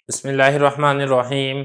بسم اللہ الرحمن الرحیم۔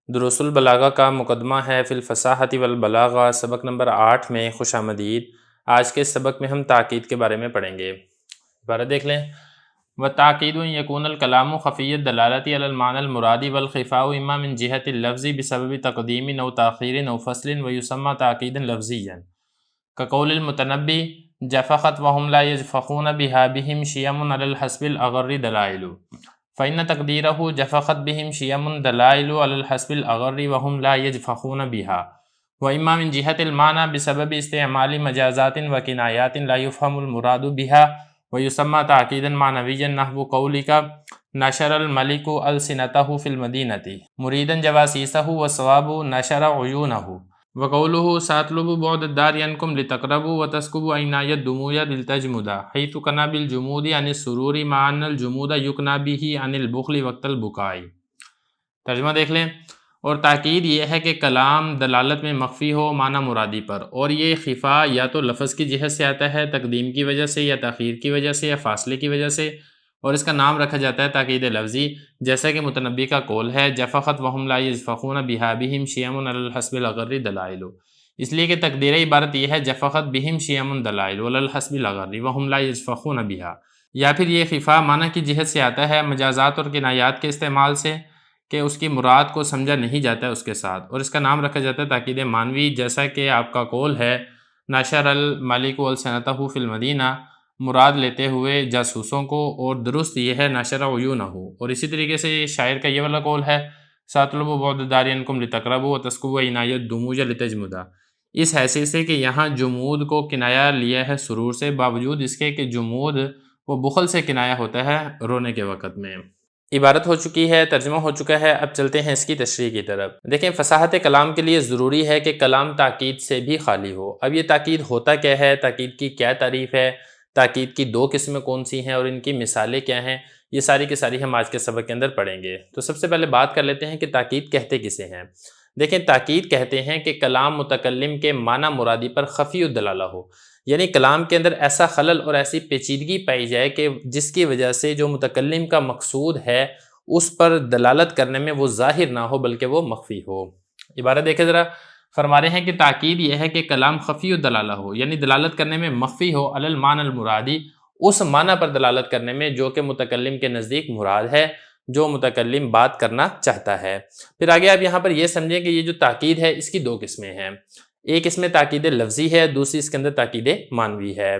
دروس البلاغہ کا مقدمہ ہے فی الفصاحۃ والبلاغہ، سبق نمبر 8 میں خوش آمدید۔ آج کے سبق میں ہم تاکید کے بارے میں پڑھیں گے۔ عبارت دیکھ لیں۔ وَتَأْكِيدٌ يَكُونُ الْكَلَامُ خَفِيَّ الدَّلَالَةِ عَلَى الْمَعْنَى الْمُرَادِ وَالْخِفَاءُ إِمَّا مِنْ جِهَةِ اللَّفْظِ بِسَبَبِ تَقْدِيمٍ أَوْ تَأْخِيرٍ أَوْ فَصْلٍ وَيُسَمَّى تَأْكِيدًا لَفْظِيًّا كَقَوْلِ الْمُتَنَبِّي جَفَخَتْ وَهُمْ لَا يَجْفَخُونَ بِهَا بِهِمْ شِيَمٌ عَلَى الْحَسْبِ الْأَغَرِّ دَلَائِلُ فَإِنَّ تَقْدِيرَهُ جَفَخَتْ بِهِمْ شِيَمٌ دَلَائِلُ عَلَى الْحَسْبِ الْأَغَرِّ وَهُمْ لَا يَجْفَخُونَ بِهَا وَإِمَّا مِنْ جِهَةِ الْمَعْنَى بِسَبَبِ اسْتِعْمَالِ مَجَازَاتٍ وَكِنَايَاتٍ لَا يُفْهَمُ الْمُرَادُ بِهَا وَيُسَمَّى تَأْكِيدًا مَعْنَوِيًّا نَحْوُ قَوْلِكَ نَشَرَ الْمَلِكُ أَلْسِنَتَهُ فِي الْمَدِينَةِ مُرِيدًا جَوَاسِيسَهُ وَالصَّوَابُ نَشَرَ عُيُونَهُ وقوله سَأَطْلُبُ بُعْدَ الدَّارِ عَنْكُمْ لِتَقْرَبُوا وَتَسْكُبُوا عَيْنَايَ الدُّمُوعَ لِلْتَجْمُدَ حَيْثُ كَنَا بِالْجُمُودِ عَنِ السُّرُورِ مَعَ أَنَّ الْجُمُودَ يُكْنَى بِهِ عَنِ الْبُخْلِ وَقْتَ الْبُكَاءِ۔ ترجمہ دیکھ لیں۔ اور تاکید یہ ہے کہ کلام دلالت میں مخفی ہو معنی مرادی پر، اور یہ خفا یا تو لفظ کی جہت سے آتا ہے تقدیم کی وجہ سے، یا تاخیر کی وجہ سے، یا فاصلے کی وجہ سے، اور اس کا نام رکھا جاتا ہے تاکید لفظی، جیسا کہ متنبی کا قول ہے جفخت وہم لا یجفخون بہا بہم شیم علی الحسب الأغر دلائل، اس لیے کہ تقدیر عبارت یہ ہے جفخت بہم شیم دلائل علی الحسب الأغر وہم لا یجفخون بہا، یا پھر یہ خفا معنی کی جہت سے آتا ہے مجازات اور کنایات کے استعمال سے کہ اس کی مراد کو سمجھا نہیں جاتا ہے اس کے ساتھ، اور اس کا نام رکھا جاتا ہے تاکید معنوی، جیسا کہ آپ کا قول ہے نشر الملک السنتہ فی المدینہ، مراد لیتے ہوئے جاسوسوں کو، اور درست یہ ہے نشر عیونہ، اور اسی طریقے سے شاعر کا یہ والا قول ہے سَأَطْلُبُ بُعْدَ الدَّارِ عَنْكُمْ لِتَقْرَبُوا وَتَسْكُبُوا عَيْنَایَ الدُّمُوعَ لِتَجْمُدَ، اس حیثیت سے کہ یہاں جمود کو کنایہ لیا ہے سرور سے، باوجود اس کے کہ جمود وہ بخل سے کنایہ ہوتا ہے رونے کے وقت میں۔ عبارت ہو چکی ہے، ترجمہ ہو چکا ہے، اب چلتے ہیں اس کی تشریح کی طرف۔ دیکھیں، فصاحت کلام کے لیے ضروری ہے کہ کلام تاکید سے بھی خالی ہو۔ اب یہ تاکید ہوتا کیا ہے، تاکید کی کیا تعریف ہے، تاکید کی دو قسمیں کون سی ہیں اور ان کی مثالیں کیا ہیں، یہ ساری کی ساری ہم آج کے سبق کے اندر پڑھیں گے۔ تو سب سے پہلے بات کر لیتے ہیں کہ تاکید کہتے کسے ہیں۔ دیکھیں، تاکید کہتے ہیں کہ کلام متکلم کے معنی مرادی پر خفی الدلالہ ہو، یعنی کلام کے اندر ایسا خلل اور ایسی پیچیدگی پائی جائے کہ جس کی وجہ سے جو متکلم کا مقصود ہے اس پر دلالت کرنے میں وہ ظاہر نہ ہو بلکہ وہ مخفی ہو۔ عبارت دیکھیں ذرا، فرما رہے ہیں کہ تاکید یہ ہے کہ کلام خفی الدلالہ ہو، یعنی دلالت کرنے میں مخفی ہو، علی المعنی المرادی، اس معنی پر دلالت کرنے میں جو کہ متکلم کے نزدیک مراد ہے، جو متکلم بات کرنا چاہتا ہے۔ پھر آگے آپ یہاں پر یہ سمجھیں کہ یہ جو تاکید ہے اس کی دو قسمیں ہیں، ایک اس میں تاکید لفظی ہے، دوسری اس کے اندر تاکید معنوی ہے۔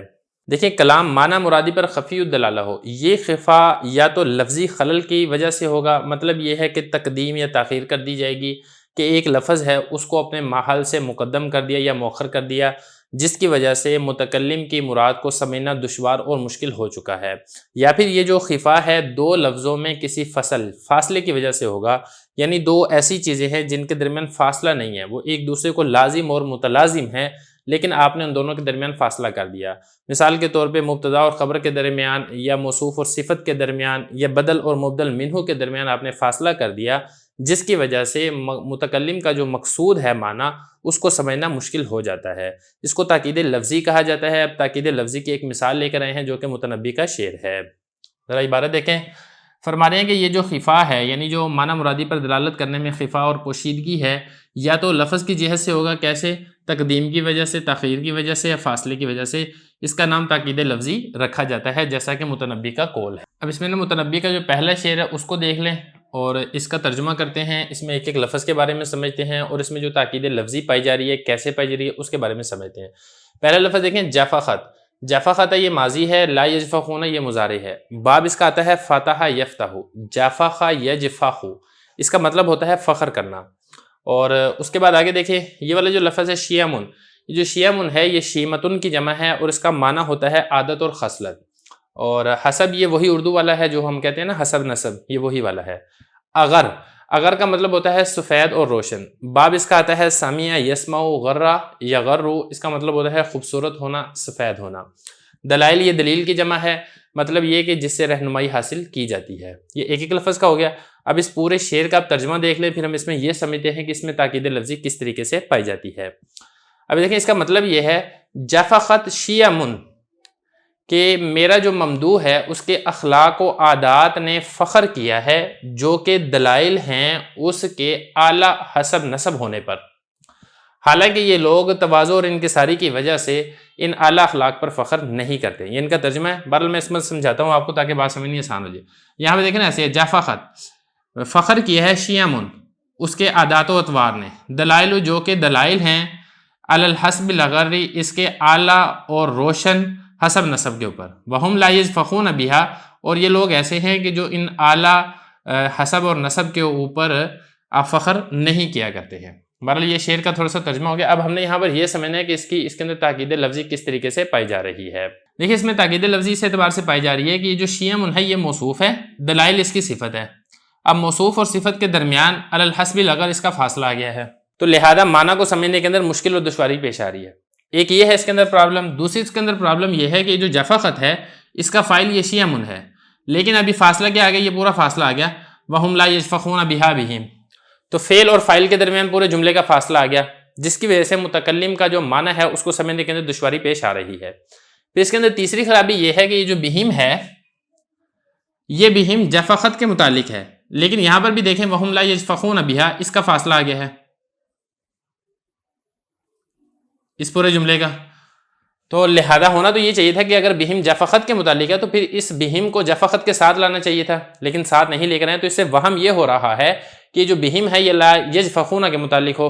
دیکھیں، کلام معنی مرادی پر خفی الدلالہ ہو، یہ خفا یا تو لفظی خلل کی وجہ سے ہوگا، مطلب یہ ہے کہ تقدیم یا تاخیر کر دی جائے گی کہ ایک لفظ ہے اس کو اپنے محل سے مقدم کر دیا یا مؤخر کر دیا، جس کی وجہ سے متکلم کی مراد کو سمجھنا دشوار اور مشکل ہو چکا ہے، یا پھر یہ جو خفا ہے دو لفظوں میں کسی فاصلے کی وجہ سے ہوگا، یعنی دو ایسی چیزیں ہیں جن کے درمیان فاصلہ نہیں ہے، وہ ایک دوسرے کو لازم اور متلازم ہیں، لیکن آپ نے ان دونوں کے درمیان فاصلہ کر دیا۔ مثال کے طور پہ مبتدا اور خبر کے درمیان، یا موصوف اور صفت کے درمیان، یا بدل اور مبدل منہ کے درمیان آپ نے فاصلہ کر دیا، جس کی وجہ سے متکلم کا جو مقصود ہے معنی اس کو سمجھنا مشکل ہو جاتا ہے۔ اس کو تاکید لفظی کہا جاتا ہے۔ اب تاکید لفظی کی ایک مثال لے کر آئے ہیں جو کہ متنبی کا شعر ہے، ذرا عبارت دیکھیں۔ فرما رہے ہیں کہ یہ جو خفا ہے، یعنی جو معنی مرادی پر دلالت کرنے میں خفا اور پوشیدگی ہے، یا تو لفظ کی جہت سے ہوگا، کیسے؟ تقدیم کی وجہ سے، تاخیر کی وجہ سے، یا فاصلے کی وجہ سے، اس کا نام تاکید لفظی رکھا جاتا ہے، جیسا کہ متنبی کا قول ہے۔ اب اس میں متنبی کا جو پہلا شعر ہے اس کو دیکھ لیں اور اس کا ترجمہ کرتے ہیں، اس میں ایک ایک لفظ کے بارے میں سمجھتے ہیں، اور اس میں جو تاکید لفظی پائی جا رہی ہے کیسے پائی جا رہی ہے اس کے بارے میں سمجھتے ہیں۔ پہلا لفظ دیکھیں، جفخت۔ جفخت یہ ماضی ہے، لا یجفخون یہ مضارع ہے، باب اس کا آتا ہے فتح یفتح، جفخ یجفخ، اس کا مطلب ہوتا ہے فخر کرنا۔ اور اس کے بعد آگے دیکھیں، یہ والا جو لفظ ہے شیمن، یہ جو شیمن ہے یہ شیمتن کی جمع ہے، اور اس کا معنی ہوتا ہے عادت اور خصلت۔ اور حسب یہ وہی اردو والا ہے جو ہم کہتے ہیں نا حسب نسب، یہ وہی والا ہے۔ اگر، اگر کا مطلب ہوتا ہے سفید اور روشن۔ باب اس کا آتا ہے سامع یسمع غرہ یغر، اس کا مطلب ہوتا ہے خوبصورت ہونا، سفید ہونا۔ دلائل یہ دلیل کی جمع ہے، مطلب یہ کہ جس سے رہنمائی حاصل کی جاتی ہے۔ یہ ایک ایک لفظ کا ہو گیا۔ اب اس پورے شعر کا آپ ترجمہ دیکھ لیں، پھر ہم اس میں یہ سمجھتے ہیں کہ اس میں تاکید لفظی کس طریقے سے پائی جاتی ہے۔ اب دیکھیں، اس کا مطلب یہ ہے جفخت شیمن، کہ میرا جو ممدوح ہے اس کے اخلاق و عادات نے فخر کیا ہے جو کہ دلائل ہیں اس کے اعلیٰ حسب نسب ہونے پر، حالانکہ یہ لوگ تواضع اور انکساری کی وجہ سے ان اعلیٰ اخلاق پر فخر نہیں کرتے۔ یہ ان کا ترجمہ ہے، بہرحال میں اس میں سمجھاتا ہوں آپ کو تاکہ بات سمجھنی آسان ہو جائے۔ یہاں پہ دیکھیں نا ایسے جافخت فخر کیا ہے شیامن اس کے عادات و اطوار نے، دلائل جو کہ دلائل ہیں علی الحسب الغری اس کے اعلیٰ اور روشن حسب نسب کے اوپر، وہم لا یجفخون بہا اور یہ لوگ ایسے ہیں کہ جو ان اعلیٰ حسب اور نسب کے اوپر فخر نہیں کیا کرتے ہیں۔ بہرحال یہ شعر کا تھوڑا سا ترجمہ ہو گیا۔ اب ہم نے یہاں پر یہ سمجھنا ہے کہ اس کے اندر تاکید لفظی کس طریقے سے پائی جا رہی ہے۔ دیکھیں اس میں تاکید لفظی اس اعتبار سے پائی جا رہی ہے کہ یہ جو شیام ہے یہ موصوف ہے، دلائل اس کی صفت ہے۔ اب موصوف اور صفت کے درمیان علی الحسب الاگر اس کا فاصلہ آ گیا ہے، تو لہذا معنی کو سمجھنے کے اندر مشکل اور دشواری پیش آ رہی ہے۔ ایک یہ ہے اس کے اندر پرابلم، دوسری اس کے اندر پرابلم یہ ہے کہ جو جفا خط ہے اس کا فاعل یہ شیام ہے، لیکن ابھی فاصلہ کیا آ گیا، یہ پورا فاصلہ آ گیا وہم لا یجفخون بہا بہم، تو فعل اور فاعل کے درمیان پورے جملے کا فاصلہ آ گیا، جس کی وجہ سے متکلم کا جو معنی ہے اس کو سمجھنے کے اندر دشواری پیش آ رہی ہے۔ پھر اس کے اندر تیسری خرابی یہ ہے کہ یہ جو بہم ہے یہ بہم جفا خط کے متعلق ہے، لیکن یہاں پر بھی دیکھیں وہم لا یجفخون بہا اس کا فاصلہ آ گیا ہے اس پورے جملے کا، تو لہذا ہونا تو یہ چاہیے تھا کہ اگر بہم جفا خط کے متعلق ہے تو پھر اس بہم کو جفا خط کے ساتھ لانا چاہیے تھا، لیکن ساتھ نہیں لے کر آئے، تو اس سے وہم یہ ہو رہا ہے کہ جو بہم ہے یہ لا یجفخون کے متعلق ہو،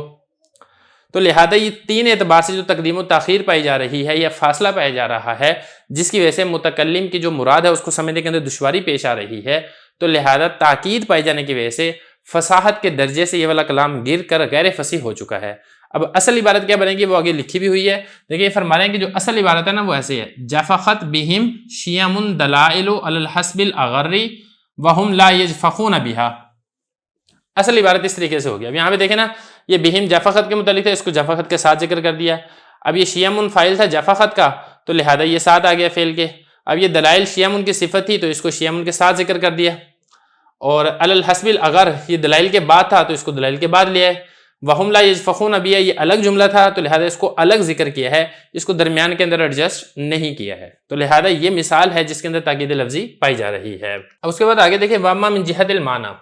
تو لہذا یہ تین اعتبار سے جو تقدیم و تاخیر پائی جا رہی ہے یا فاصلہ پایا جا رہا ہے، جس کی وجہ سے متکلم کی جو مراد ہے اس کو سمجھنے کے اندر دشواری پیش آ رہی ہے، تو لہذا تاکید پائی جانے کی وجہ سے فصاحت کے درجے سے یہ والا کلام گر کر غیر فصیح ہو چکا ہے۔ اب اصل عبارت کیا بنے گی وہ آگے لکھی بھی ہوئی ہے، دیکھیں یہ فرما رہے ہیں کہ جو اصل عبارت ہے نا وہ ایسے ہے جفخت بہم شیام دلائل علی الحسب الاغری وہم لا یجفخون بہا، اصل عبارت اس طریقے سے ہو گیا۔ اب یہاں پہ دیکھیں نا یہ بہم جفا خط کے متعلق تھا، اس کو جفا خط کے ساتھ ذکر کر دیا، اب یہ شیام فاعل تھا جفا خط کا تو لہذا یہ ساتھ آ گیا فعل کے، اب یہ دلائل شیام کی صفت تھی تو اس کو شیام کے ساتھ ذکر کر دیا، اور علی الحسب الاغر یہ دلائل کے بعد تھا تو اس کو دلائل کے بعد لیا ہے، وہم لا یجفخون بہا یہ الگ جملہ تھا تو لہذا اس کو الگ ذکر کیا ہے، اس کو درمیان کے اندر ایڈجسٹ نہیں کیا ہے، تو لہذا یہ مثال ہے جس کے اندر تاکید لفظی پائی جا رہی ہے۔ اب اس کے بعد آگے دیکھیں واما من جہت المعنی،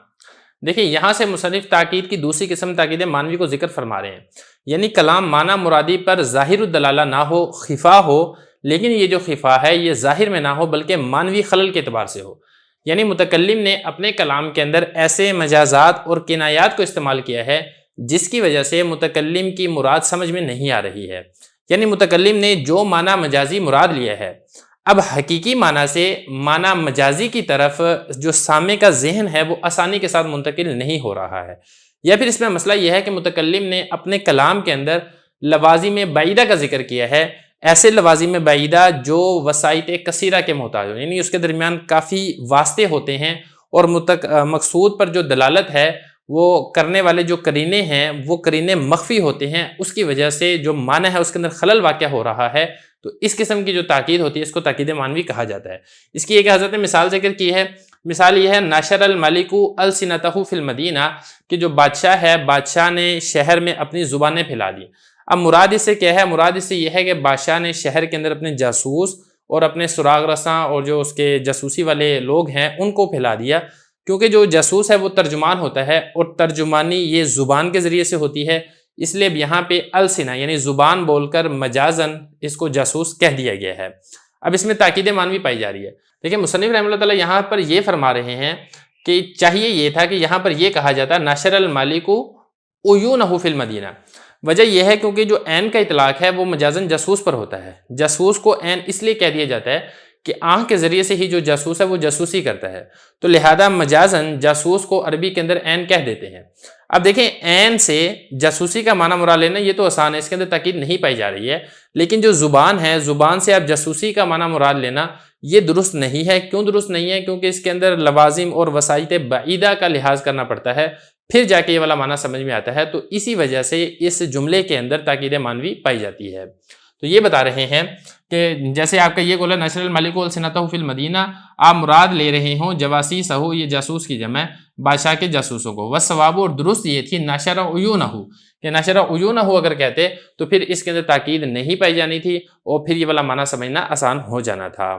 دیکھیں یہاں سے مصنف تاکید کی دوسری قسم تاکید معنوی کو ذکر فرما رہے ہیں، یعنی کلام معنی مرادی پر ظاہر الدلالہ نہ ہو، خفا ہو، لیکن یہ جو خفا ہے یہ ظاہر میں نہ ہو بلکہ معنوی خلل کے اعتبار سے ہو، یعنی متکلم نے اپنے کلام کے اندر ایسے مجازات اور کنایات کو استعمال کیا ہے جس کی وجہ سے متکلم کی مراد سمجھ میں نہیں آ رہی ہے، یعنی متکلم نے جو معنی مجازی مراد لیا ہے اب حقیقی معنی سے معنی مجازی کی طرف جو سامع کا ذہن ہے وہ آسانی کے ساتھ منتقل نہیں ہو رہا ہے، یا پھر اس میں مسئلہ یہ ہے کہ متکلم نے اپنے کلام کے اندر لوازم بعیدہ کا ذکر کیا ہے، ایسے لوازم بعیدہ جو وسائط کثیرہ کے محتاج ہو، یعنی اس کے درمیان کافی واسطے ہوتے ہیں اور مقصود پر جو دلالت ہے وہ کرنے والے جو قرینے ہیں وہ قرینے مخفی ہوتے ہیں، اس کی وجہ سے جو معنی ہے اس کے اندر خلل واقع ہو رہا ہے، تو اس قسم کی جو تاکید ہوتی ہے اس کو تاکید معنوی کہا جاتا ہے۔ اس کی ایک حضرت نے مثال ذکر کی ہے، مثال یہ ہے ناشر الملک السنتہ فی المدینہ، کہ جو بادشاہ ہے بادشاہ نے شہر میں اپنی زبانیں پھیلا دی۔ اب مراد اس سے کیا ہے، مراد اس سے یہ ہے کہ بادشاہ نے شہر کے اندر اپنے جاسوس اور اپنے سراغ رساں اور جو اس کے جاسوسی والے لوگ ہیں ان کو پھیلا دیا، کیونکہ جو جاسوس ہے وہ ترجمان ہوتا ہے اور ترجمانی یہ زبان کے ذریعے سے ہوتی ہے، اس لیے یہاں پہ السنہ یعنی زبان بول کر مجازن اس کو جاسوس کہہ دیا گیا ہے۔ اب اس میں تاکید معنوی پائی جا رہی ہے۔ دیکھیں مصنف رحمہ اللہ تعالیٰ یہاں پر یہ فرما رہے ہیں کہ چاہیے یہ تھا کہ یہاں پر یہ کہا جاتا ناشر المالک عیونہ فی المدینہ، وجہ یہ ہے کیونکہ جو عین کا اطلاق ہے وہ مجازن جاسوس پر ہوتا ہے، جاسوس کو عین اس لیے کہہ دیا جاتا ہے کہ آنکھ کے ذریعے سے ہی جو جاسوس ہے وہ جاسوسی کرتا ہے، تو لہذا مجازن جاسوس کو عربی کے اندر عین کہہ دیتے ہیں۔ اب دیکھیں عین سے جاسوسی کا معنی مراد لینا یہ تو آسان ہے، اس کے اندر تاکید نہیں پائی جا رہی ہے، لیکن جو زبان ہے زبان سے آپ جاسوسی کا معنی مراد لینا یہ درست نہیں ہے۔ کیوں درست نہیں ہے؟ کیونکہ اس کے اندر لوازم اور وسائط بعیدہ کا لحاظ کرنا پڑتا ہے، پھر جا کے یہ والا معنی سمجھ میں آتا ہے، تو اسی وجہ سے اس جملے کے اندر تاکید معنوی پائی جاتی ہے۔ تو یہ بتا رہے ہیں کہ جیسے آپ کا یہ قول ہے نشر الملک السنتہ فی المدینہ، آپ مراد لے رہے ہوں جواسیسہ، یہ جاسوس کی جمع ہے، بادشاہ کے جاسوسوں کو، والصواب اور درست یہ تھی نشر عیونہ، کہ نشر عیونہ اگر کہتے تو پھر اس کے اندر تاکید نہیں پائی جانی تھی اور پھر یہ والا معنی سمجھنا آسان ہو جانا تھا۔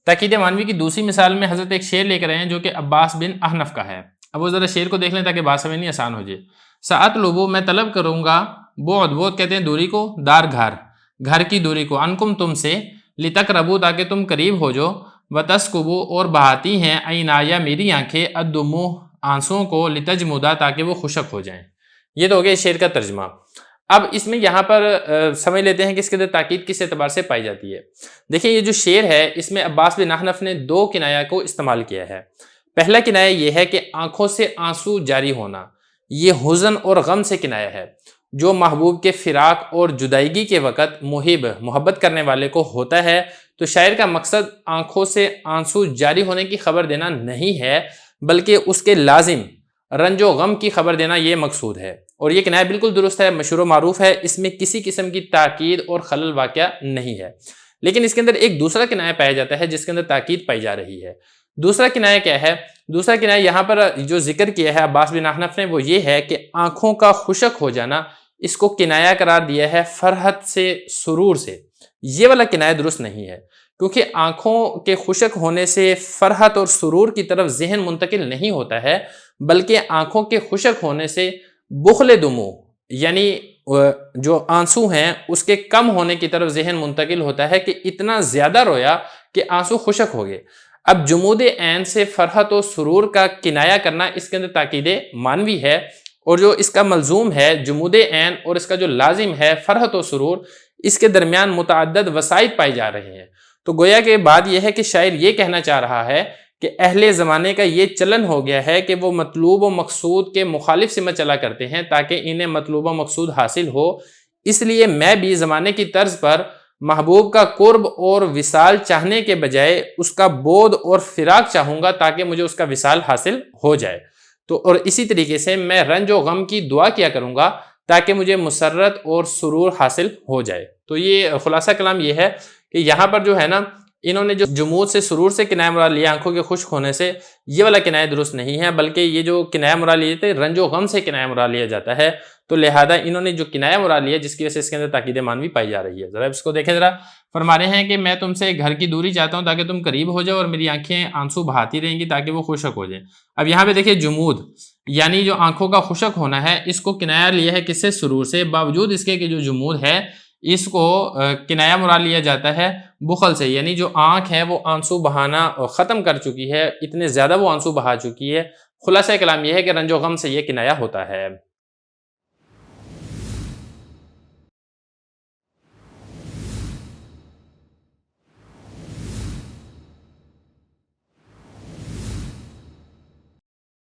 تاکید معنوی کی دوسری مثال میں حضرت ایک شعر لے کر آئے ہیں جو کہ عباس بن احنف کا ہے۔ اب وہ ذرا شعر کو دیکھ لیں تاکہ بات سمجھنی آسان ہو جائے۔ سأطلب، میں طلب کروں گا، بعد کہتے ہیں دوری کو، دار گھر کی دوری کو، انکم تم سے، لتقربوا تاکہ تم قریب ہو جو، وتسکبوا اور بہاتی ہیں عینایا میری آنکھیں، الدموع آنسوؤں کو، لتجمدا تاکہ وہ خشک ہو جائیں۔ یہ تو ہو گیا شعر کا ترجمہ۔ اب اس میں یہاں پر سمجھ لیتے ہیں کہ اس کے اندر تاکید کس اعتبار سے پائی جاتی ہے۔ دیکھیں یہ جو شعر ہے اس میں عباس بن احنف نے دو کنایہ کو استعمال کیا ہے۔ پہلا کنایہ یہ ہے کہ آنکھوں سے آنسو جاری ہونا، یہ حزن اور غم سے کنایہ ہے جو محبوب کے فراق اور جدائیگی کے وقت محبت کرنے والے کو ہوتا ہے۔ تو شاعر کا مقصد آنکھوں سے آنسو جاری ہونے کی خبر دینا نہیں ہے بلکہ اس کے لازم رنج و غم کی خبر دینا یہ مقصود ہے، اور یہ کنایہ بالکل درست ہے، مشہور و معروف ہے، اس میں کسی قسم کی تاکید اور خلل واقعہ نہیں ہے۔ لیکن اس کے اندر ایک دوسرا کنایہ پایا جاتا ہے جس کے اندر تاکید پائی جا رہی ہے۔ دوسرا کنایہ کیا ہے؟ دوسرا کنایہ یہاں پر جو ذکر کیا ہے عباس بن احنف نے وہ یہ ہے کہ آنکھوں کا خشک ہو جانا، اس کو کنایہ قرار دیا ہے فرحت سے، سرور سے۔ یہ والا کنایہ درست نہیں ہے کیونکہ آنکھوں کے خشک ہونے سے فرحت اور سرور کی طرف ذہن منتقل نہیں ہوتا ہے بلکہ آنکھوں کے خشک ہونے سے بخل دموع یعنی جو آنسو ہیں اس کے کم ہونے کی طرف ذہن منتقل ہوتا ہے کہ اتنا زیادہ رویا کہ آنسو خشک ہو گئے۔ اب جمود عین سے فرحت و سرور کا کنایہ کرنا اس کے اندر تاکید معنوی ہے، اور جو اس کا ملزوم ہے جمود عین اور اس کا جو لازم ہے فرحت و سرور، اس کے درمیان متعدد وسائط پائے جا رہے ہیں۔ تو گویا کہ بات یہ ہے کہ شاعر یہ کہنا چاہ رہا ہے کہ اہل زمانے کا یہ چلن ہو گیا ہے کہ وہ مطلوب و مقصود کے مخالف سمت چلا کرتے ہیں تاکہ انہیں مطلوب و مقصود حاصل ہو، اس لیے میں بھی زمانے کی طرز پر محبوب کا قرب اور وصال چاہنے کے بجائے اس کا بعد اور فراق چاہوں گا تاکہ مجھے اس کا وصال حاصل ہو جائے۔ تو اور اسی طریقے سے میں رنج و غم کی دعا کیا کروں گا تاکہ مجھے مسرت اور سرور حاصل ہو جائے۔ تو یہ خلاصہ کلام یہ ہے کہ یہاں پر جو ہے نا انہوں نے جو جمود سے سرور سے کنایہ مراد لیا آنکھوں کے خشک ہونے سے، یہ والا کنایہ درست نہیں ہے بلکہ یہ جو کنایہ مراد لیے تھے رنج و غم سے کنایہ مراد لیا جاتا ہے۔ تو لہذا انہوں نے جو کنایہ مراد لیا جس کی وجہ سے اس کے اندر تاکید معنوی پائی جا رہی ہے۔ ذرا اس کو دیکھیں، ذرا فرما رہے ہیں کہ میں تم سے گھر کی دوری چاہتا ہوں تاکہ تم قریب ہو جاؤ اور میری آنکھیں آنسو بہاتی رہیں گی تاکہ وہ خشک ہو جائیں۔ اب یہاں پہ دیکھیں جمود یعنی جو آنکھوں کا خشک ہونا ہے اس کو کنایہ لیا ہے کس سے؟ سرور سے، باوجود اس کے کہ جو جمود ہے اس کو کنایہ مراد لیا جاتا ہے بخل سے، یعنی جو آنکھ ہے وہ آنسو بہانا ختم کر چکی ہے، اتنے زیادہ وہ آنسو بہا چکی ہے۔ خلاصہ کلام یہ ہے کہ رنج و غم سے یہ کنایہ ہوتا ہے۔